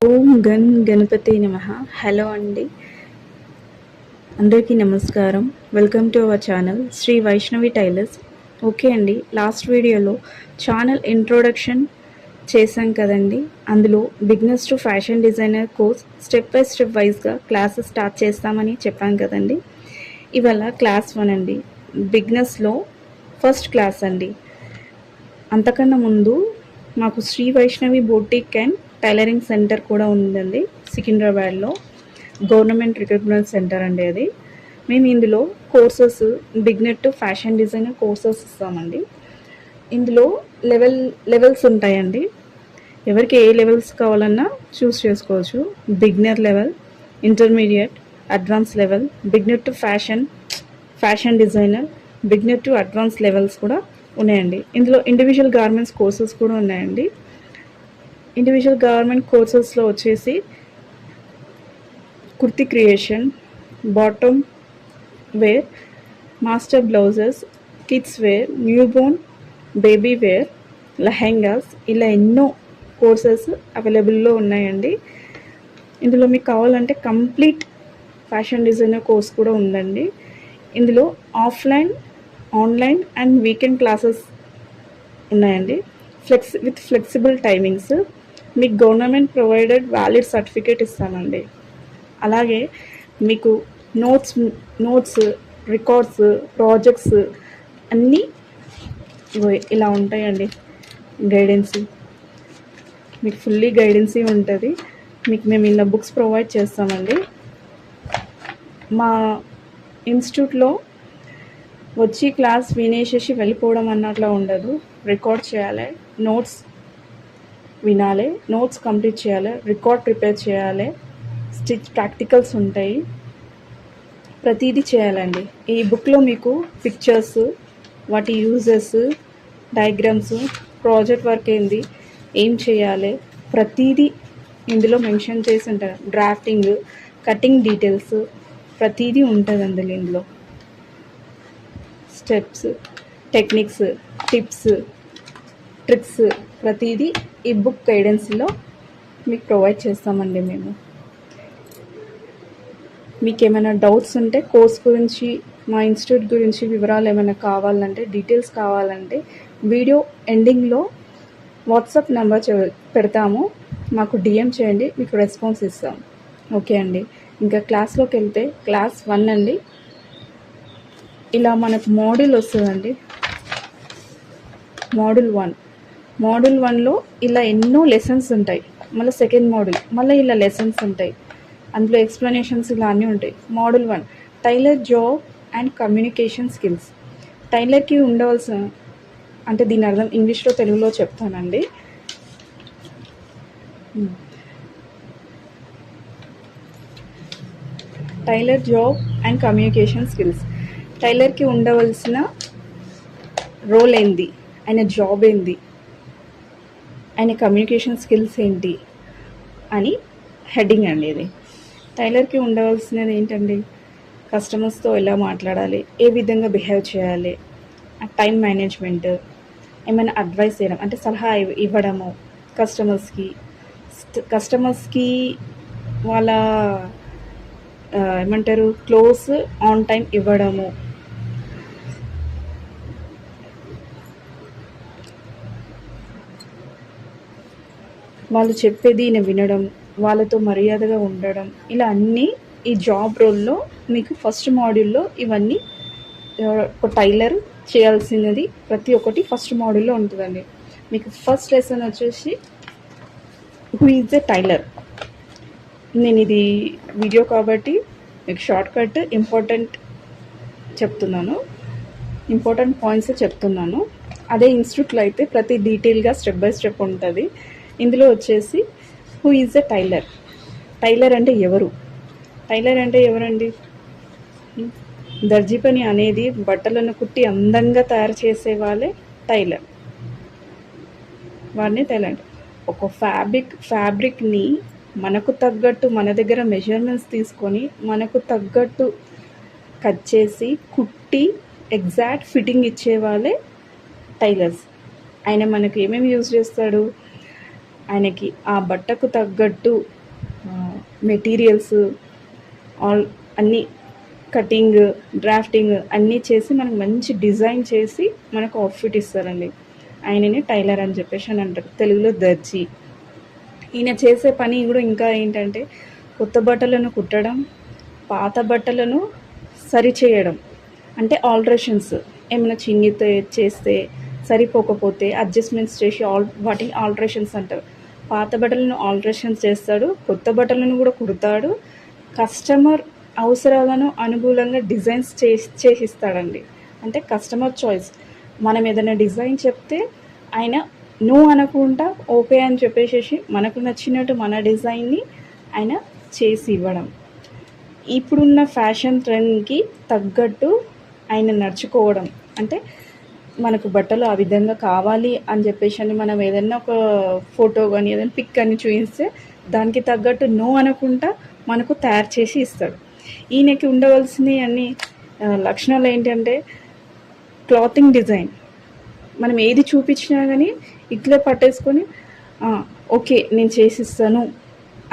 ఓం gun Ganapati నమః. Hello అండి, అందరికీ నమస్కారం. Welcome to our channel Shri Vaishnavi tailors. Okay అండి, లాస్ట్ వీడియోలో ఛానల్ ఇంట్రొడక్షన్ చేశాం కదండి. అందులో beginners to fashion designer course step by step వైజ్గా క్లాసెస్ స్టార్ట్ చేస్తామని చెప్పాం కదండి. ఇవాళ క్లాస్ 1 అండి, బిగినర్స్లో ఫస్ట్ క్లాస్ అండి. అంతకన్నా ముందు మాకు Shri Vaishnavi boutique and tailoring centre కూడా ఉందండి సికింద్రాబాద్లో. గవర్నమెంట్ రికగ్నైజ్డ్ సెంటర్ అండి అది. మేము ఇందులో courses beginner to fashion designer courses ఇస్తామండి. ఇందులో లెవెల్స్ ఉంటాయండి. ఎవరికి ఏ లెవెల్స్ కావాలన్నా చూస్ చేసుకోవచ్చు. Beginner level, intermediate, advance level, beginner to fashion designer, beginner to advance levels కూడా ఉన్నాయండి. ఇందులో ఇండివిజువల్ గార్మెంట్స్ కోర్సెస్ కూడా ఉన్నాయండి. ఇండివిజువల్ గార్మెంట్ కోర్సెస్లో వచ్చేసి kurti creation, bottom wear, master blouses, kids wear, new born baby wear, lehengas, ఇలా ఎన్నో కోర్సెస్ అవైలబుల్లో ఉన్నాయండి. ఇందులో మీకు కావాలంటే కంప్లీట్ ఫ్యాషన్ డిజైనర్ కోర్స్ కూడా ఉందండి. ఇందులో offline, online and weekend classes ఉన్నాయండి. With flexible timings. మీకు గవర్నమెంట్ ప్రొవైడెడ్ వ్యాలిడ్ సర్టిఫికేట్ ఇస్తామండి. అలాగే మీకు నోట్స్, రికార్డ్స్, ప్రాజెక్ట్స్ అన్నీ ఇలా ఉంటాయండి. గైడెన్సీ మీకు ఫుల్లీ గైడెన్సీ ఉంటుంది. మీకు మేము ఇలా బుక్స్ ప్రొవైడ్ చేస్తామండి. మా ఇన్స్టిట్యూట్లో వచ్చి క్లాస్ వినేసేసి వెళ్ళిపోవడం అన్నట్లా ఉండదు. రికార్డ్ చేయాలి, నోట్స్ వినాలి, నోట్స్ కంప్లీట్ చేయాలి, రికార్డ్ ప్రిపేర్ చేయాలి, స్టిచ్ ప్రాక్టికల్స్ ఉంటాయి, ప్రతిదీ చేయాలండి. ఈ బుక్లో మీకు పిక్చర్స్, వాటి యూజెస్, డయాగ్రామ్స్, ప్రాజెక్ట్ వర్క్ ఏంది, ఏం చేయాలి, ప్రతిదీ ఇందులో మెన్షన్ చేసి ఉంటారు. డ్రాఫ్టింగ్, కటింగ్ డీటెయిల్స్ ప్రతిదీ ఉంటుంది అందులో. ఇందులో స్టెప్స్, టెక్నిక్స్, టిప్స్, ట్రిక్స్ ప్రతిదీ ఈ బుక్ గైడెన్స్లో మీకు ప్రొవైడ్ చేస్తామండి మేము. మీకు ఏమైనా డౌట్స్ ఉంటే కోర్స్ గురించి, మా ఇన్స్టిట్యూట్ గురించి వివరాలు ఏమైనా కావాలంటే, డీటెయిల్స్ కావాలంటే వీడియో ఎండింగ్లో వాట్సాప్ నెంబర్ పెడతాము. మాకు డిఎం చేయండి, మీకు రెస్పాన్స్ ఇస్తాం. ఓకే అండి, ఇంకా క్లాస్లోకి వెళ్తే క్లాస్ 1 అండి. ఇలా మనకు మోడ్యూల్ వస్తుందండి. మోడ్యూల్ 1లో ఇలా ఎన్నో లెసన్స్ ఉంటాయి. మళ్ళీ సెకండ్ మోడ్యూల్ మళ్ళీ ఇలా లెసన్స్ ఉంటాయి. అందులో ఎక్స్ప్లెనేషన్స్ ఇలా అన్నీ ఉంటాయి. Module 1 tailor job and communication skills. టైలర్కి ఉండవలసిన, అంటే దీని అర్థం ఇంగ్లీష్లో తెలుగులో చెప్తానండి. Tailor job and communication skills. టైలర్కి ఉండవలసిన రోల్ ఏంది, ఆయన జాబ్ ఏంది, ఆయన కమ్యూనికేషన్ స్కిల్స్ ఏంటి అని హెడ్డింగ్ అండి ఇది. టైలర్కి ఉండవలసినది ఏంటండి, కస్టమర్స్తో ఎలా మాట్లాడాలి, ఏ విధంగా బిహేవ్ చేయాలి, టైం మేనేజ్మెంట్, ఏమైనా అడ్వైస్ చేయడం అంటే సలహా ఇవ్వడము కస్టమర్స్కి వాళ్ళ ఏమంటారు క్లోత్స్ ఆన్ టైం ఇవ్వడము, వాళ్ళు చెప్పేది వినడం, వాళ్ళతో మర్యాదగా ఉండడం, ఇలా అన్నీ ఈ జాబ్ రోల్లో మీకు ఫస్ట్ మాడ్యూల్లో ఇవన్నీ ఒక టైలర్ చేయాల్సినది ప్రతి ఒక్కటి ఫస్ట్ మాడ్యూల్లో ఉంటుందండి. మీకు ఫస్ట్ లెసన్ వచ్చేసి హూ ఈజ్ ద టైలర్. నేను ఇది వీడియో కాబట్టి మీకు షార్ట్ కట్ ఇంపార్టెంట్ పాయింట్స్ చెప్తున్నాను. అదే ఇన్స్టిట్యూట్లో అయితే ప్రతి డీటెయిల్గా స్టెప్ బై స్టెప్ ఉంటుంది. ఇందులో వచ్చేసి who is the tailor. Tailor అంటే ఎవరండి? దర్జీ పని అనేది బట్టలను కుట్టి అందంగా తయారు చేసే వాళ్ళే టైలర్. వాడిని టైలర్. ఒక ఫ్యాబ్రిక్ని మనకు తగ్గట్టు మన దగ్గర మెజర్మెంట్స్ తీసుకొని మనకు తగ్గట్టు కట్ చేసి కుట్టి ఎగ్జాక్ట్ ఫిట్టింగ్ ఇచ్చే వాళ్ళే టైలర్స్. ఆయన మనకు ఏమేమి యూజ్ చేస్తాడు, ఆయనకి ఆ బట్టకు తగ్గట్టు మెటీరియల్స్ ఆల్ అన్నీ కటింగ్, డ్రాఫ్టింగ్ అన్నీ చేసి మనకు మంచి డిజైన్ చేసి మనకు అవుట్‌ఫిట్ ఇస్తారండి. ఆయనని టైలర్ అని చెప్పేసి అని అంటారు. తెలుగులో దర్జీ. ఈయన చేసే పని కూడా ఇంకా ఏంటంటే కొత్త బట్టలను కుట్టడం, పాత బట్టలను సరిచేయడం. అంటే ఆల్టరేషన్స్ ఏమైనా చినిగితే చేస్తే, సరిపోకపోతే అడ్జస్ట్‌మెంట్స్ చేసి వాటిని ఆల్టరేషన్స్ అంటారు. పాత బట్టలను ఆల్టరేషన్స్ చేస్తాడు. కొత్త బట్టలను కూడా కుడతాడు. కస్టమర్ అవసరాలను అనుకూలంగా డిజైన్స్ చేసిస్తాడండి. అంటే కస్టమర్ చాయిస్. మనం ఏదైనా డిజైన్ చెప్తే ఆయన నో అనకుండా ఓకే అని చెప్పేసేసి మనకు నచ్చినట్టు మన డిజైన్ని ఆయన చేసి ఇవ్వడం. ఇప్పుడున్న ఫ్యాషన్ ట్రెండ్‌కి తగ్గట్టు ఆయన నడుచుకోవడం. అంటే మనకు బట్టలు ఆ విధంగా కావాలి అని చెప్పేసని మనం ఏదన్నా ఒక ఫోటో గానీ, ఏదైనా పిక్ గానీ చూయిస్తే దానికి తగ్గట్టు నో అనకుండా మనకు తయారు చేసి ఇస్తాడు. ఈయనకి ఉండవలసినయి అన్ని లక్షణాలు ఏంటంటే క్లాతింగ్ డిజైన్. మనం ఏది చూపించినా గానీ ఇట్లే పట్టేసుకొని ఓకే నేను చేసిస్తాను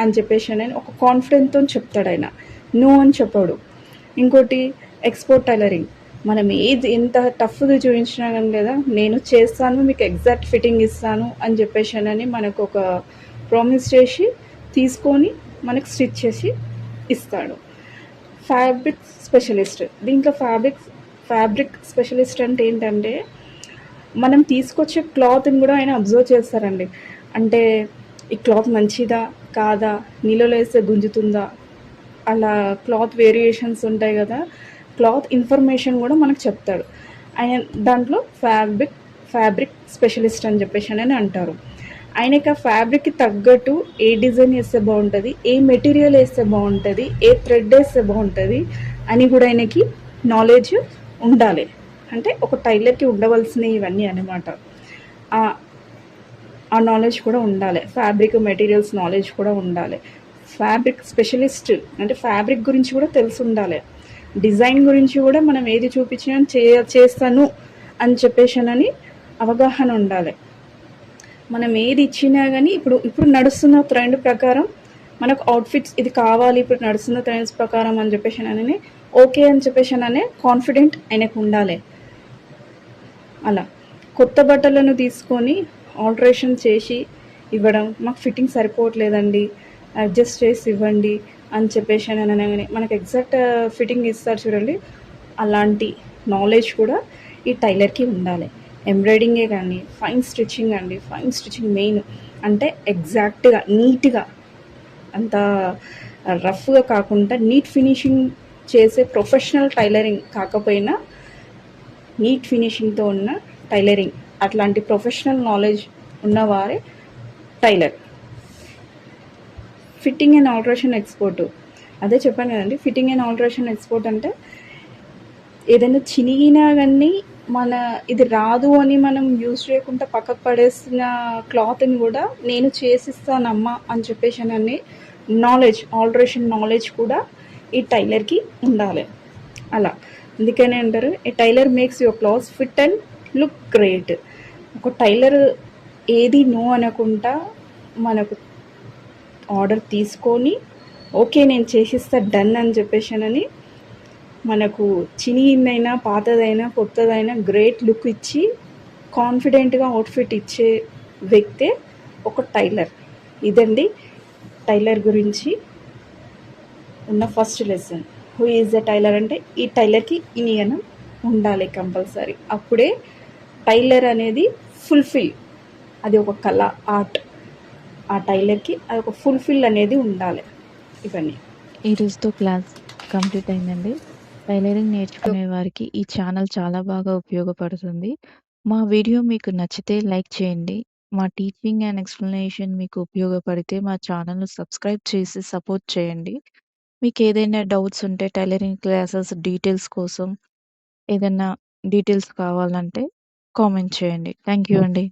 అని చెప్పేసి ఒక కాన్ఫిడెంట్‌తోని చెప్తాడాయన. నో అని చెప్పడు. ఇంకోటి ఎక్స్‌పోర్ట్ టైలరింగ్. మనం ఏది ఎంత టఫ్‌గా చూయించినా గానీ లేదా నేను చేస్తాను, మీకు ఎగ్జాక్ట్ ఫిట్టింగ్ ఇస్తాను అని చెప్పేసనని మనకు ఒక ప్రామిస్ చేసి తీసుకొని మనకు స్టిచ్ చేసి ఇస్తాడు. Fabric specialist. దీంట్లో ఫ్యాబ్రిక్ స్పెషలిస్ట్ అంటే ఏంటంటే మనం తీసుకొచ్చే క్లాత్ని కూడా ఆయన అబ్జర్వ్ చేస్తారండి. అంటే ఈ క్లాత్ మంచిదా కాదా, నీళ్ళలో వేస్తే గుంజుతుందా, అలా క్లాత్ వేరియేషన్స్ ఉంటాయి కదా, క్లాత్ ఇన్ఫర్మేషన్ కూడా మనకు చెప్తాడు ఆయన. దాంట్లో ఫ్యాబ్రిక్ స్పెషలిస్ట్ అని చెప్పేసి అని అంటారు. ఆయనకి ఆ ఫ్యాబ్రిక్కి తగ్గట్టు ఏ డిజైన్ వేస్తే బాగుంటుంది, ఏ మెటీరియల్ వేస్తే బాగుంటుంది, ఏ థ్రెడ్ వేస్తే బాగుంటుంది అని కూడా ఆయనకి నాలెడ్జ్ ఉండాలి. అంటే ఒక టైలర్కి ఉండవలసినవి ఇవన్నీ అనమాట. ఆ నాలెడ్జ్ కూడా ఉండాలి. ఫ్యాబ్రిక్ మెటీరియల్స్ నాలెడ్జ్ కూడా ఉండాలి. ఫ్యాబ్రిక్ స్పెషలిస్ట్ అంటే ఫ్యాబ్రిక్ గురించి కూడా తెలిసి ఉండాలి. డిజైన్ గురించి కూడా మనం ఏది చూపించినా చేస్తాను అని చెప్పేసానని అవగాహన ఉండాలి. మనం ఏది ఇచ్చినా కానీ ఇప్పుడు నడుస్తున్న ట్రెండ్ ప్రకారం మనకు అవుట్ఫిట్స్ ఇది కావాలి, ఇప్పుడు నడుస్తున్న ట్రెండ్స్ ప్రకారం అని చెప్పేసానని ఓకే అని చెప్పేసాననే కాన్ఫిడెంట్ ఆయనకు ఉండాలి. అలా కొత్త బట్టలను తీసుకొని ఆల్టరేషన్ చేసి ఇవ్వడం, మాకు ఫిట్టింగ్ సరిపోవట్లేదండి అడ్జస్ట్ చేసి ఇవ్వండి అని చెప్పేసి అని అనగానే మనకు ఎగ్జాక్ట్ ఫిట్టింగ్ ఇస్తారు చూడండి, అలాంటి నాలెడ్జ్ కూడా ఈ టైలర్కి ఉండాలి. ఎంబ్రాయిడింగే కానీ ఫైన్ స్టిచ్చింగ్ మెయిన్. అంటే ఎగ్జాక్ట్గా నీట్గా, అంత రఫ్గా కాకుండా నీట్ ఫినిషింగ్ చేసే ప్రొఫెషనల్ టైలరింగ్ కాకపోయినా నీట్ ఫినిషింగ్తో ఉన్న టైలరింగ్, అట్లాంటి ప్రొఫెషనల్ నాలెడ్జ్ ఉన్నవారే tailor. Fitting and alteration export. అదే చెప్పాను కదండి, ఫిట్టింగ్ అండ్ ఆల్టరేషన్ ఎక్స్పోర్ట్ అంటే ఏదైనా చినిగినా కానీ మన ఇది రాదు అని మనం యూజ్ చేయకుండా పక్కకు పడేసిన క్లాత్ని కూడా నేను చేసిస్తానమ్మా అని చెప్పేసి నాలెడ్జ్, ఆల్టరేషన్ నాలెడ్జ్ కూడా ఈ టైలర్కి ఉండాలి. అలా అందుకనే అంటారు a tailor makes your clothes fit and look great. ఒక టైలర్ ఏది నో అనకుండా మనకు ఆర్డర్ తీసుకొని ఓకే నేను చేసిస్తా డన్ అని చెప్పేసానని మనకు చినిగిందైనా పాతదైనా కొత్తదైనా గ్రేట్ లుక్ ఇచ్చి కాన్ఫిడెంట్గా అవుట్ఫిట్ ఇచ్చే వ్యక్తే ఒక టైలర్. ఇదండి టైలర్ గురించి ఉన్న first lesson. Who is the tailor అంటే ఈ టైలర్కి ఇనియనం ఉండాలి కంపల్సరీ. అప్పుడే టైలర్ అనేది ఫుల్ఫిల్, అది ఒక కళ, ఆర్ట్. ఆ టైలర్కి అది ఒక ఫుల్ఫిల్ అనేది ఉండాలి. ఇవన్నీ ఈ రోజుతో క్లాస్ కంప్లీట్ అయిందండి. టైలరింగ్ నేర్చుకునే వారికి ఈ ఛానల్ చాలా బాగా ఉపయోగపడుతుంది. మా వీడియో మీకు నచ్చితే లైక్ చేయండి. మా టీచింగ్ అండ్ ఎక్స్‌ప్లనేషన్ మీకు ఉపయోగపడితే మా ఛానల్‌ను సబ్స్క్రైబ్ చేసి సపోర్ట్ చేయండి. మీకు ఏదైనా డౌట్స్ ఉంటే టైలరింగ్ క్లాసెస్ డీటెయిల్స్ కోసం ఏదన్నా డీటెయిల్స్ కావాలంటే కామెంట్ చేయండి. థ్యాంక్ యూ అండి.